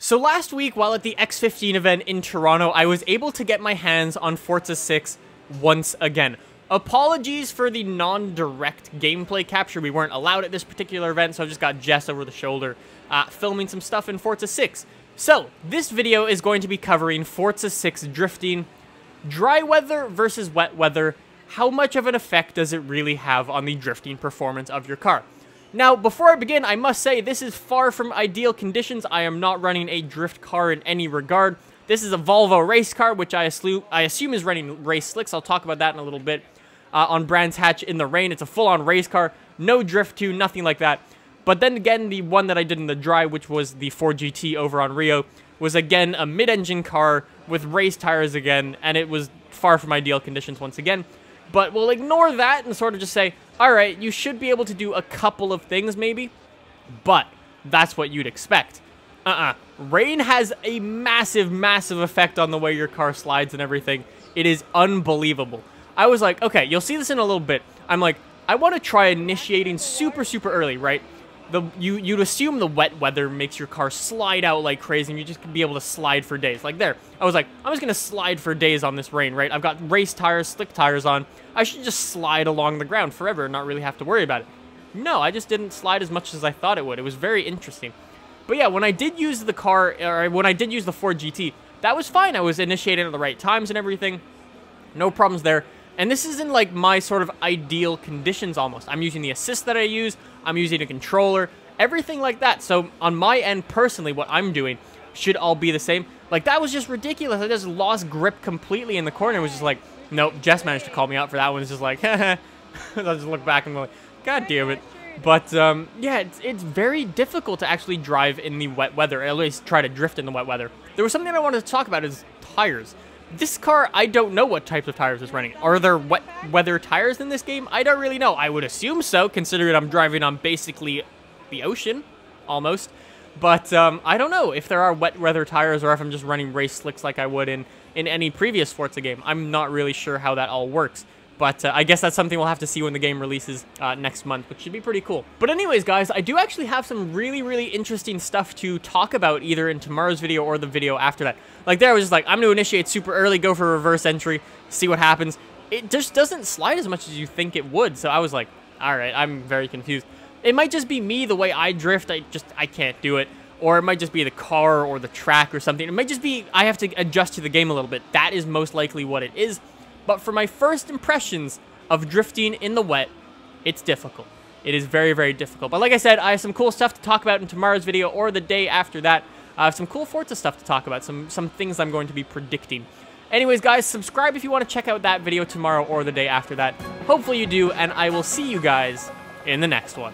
So last week, while at the X15 event in Toronto, I was able to get my hands on Forza 6 once again. Apologies for the non-direct gameplay capture. We weren't allowed at this particular event, so I just got Jess over the shoulder filming some stuff in Forza 6. So, this video is going to be covering Forza 6 drifting, dry weather versus wet weather. How much of an effect does it really have on the drifting performance of your car? Now, before I begin, I must say this is far from ideal conditions. I am not running a drift car in any regard. This is a Volvo race car, which I assume is running race slicks. I'll talk about that in a little bit. On Brands Hatch in the rain, it's a full-on race car. No drift to, nothing like that. But then again, the one that I did in the dry, which was the 4GT over on Rio, was again a mid-engine car with race tires again, and it was far from ideal conditions once again. But we'll ignore that and sort of just say, alright, you should be able to do a couple of things maybe, but that's what you'd expect. Rain has a massive, massive effect on the way your car slides and everything. It is unbelievable. I was like, okay, you'll see this in a little bit. I'm like, I want to try initiating super, super early, right? You'd assume the wet weather makes your car slide out like crazy and you just be able to slide for days. Like there, I was like, I'm just going to slide for days on this rain, right? I've got race tires, slick tires on. I should just slide along the ground forever and not really have to worry about it. No, I just didn't slide as much as I thought it would. It was very interesting. But yeah, when I did use the car, or when I did use the Ford GT, that was fine. I was initiating at the right times and everything. No problems there. And this is in like my sort of ideal conditions almost. I'm using the assist that I use. I'm using a controller. Everything like that. So on my end personally, what I'm doing should all be the same. Like that was just ridiculous. I just lost grip completely in the corner. It was just like, nope. Jess managed to call me out for that one. It's just like, I just look back and go like, God damn it. But yeah, it's very difficult to actually drive in the wet weather. Or at least try to drift in the wet weather. There was something I wanted to talk about is tires. This car, I don't know what types of tires it's running. Are there wet weather tires in this game? I don't really know. I would assume so, considering I'm driving on basically the ocean, almost. But I don't know if there are wet weather tires or if I'm just running race slicks like I would in any previous Forza game. I'm not really sure how that all works. But I guess that's something we'll have to see when the game releases next month, which should be pretty cool. But anyways, guys, I do actually have some really, really interesting stuff to talk about either in tomorrow's video or the video after that. Like there, I was just like, I'm going to initiate super early, go for reverse entry, see what happens. It just doesn't slide as much as you think it would. So I was like, all right, I'm very confused. It might just be me, the way I drift, I can't do it. Or it might just be the car or the track or something. It might just be I have to adjust to the game a little bit. That is most likely what it is. But for my first impressions of drifting in the wet, it's difficult. It is very, very difficult. But like I said, I have some cool stuff to talk about in tomorrow's video or the day after that. I have some cool Forza stuff to talk about, some things I'm going to be predicting. Anyways, guys, subscribe if you want to check out that video tomorrow or the day after that. Hopefully you do, and I will see you guys in the next one.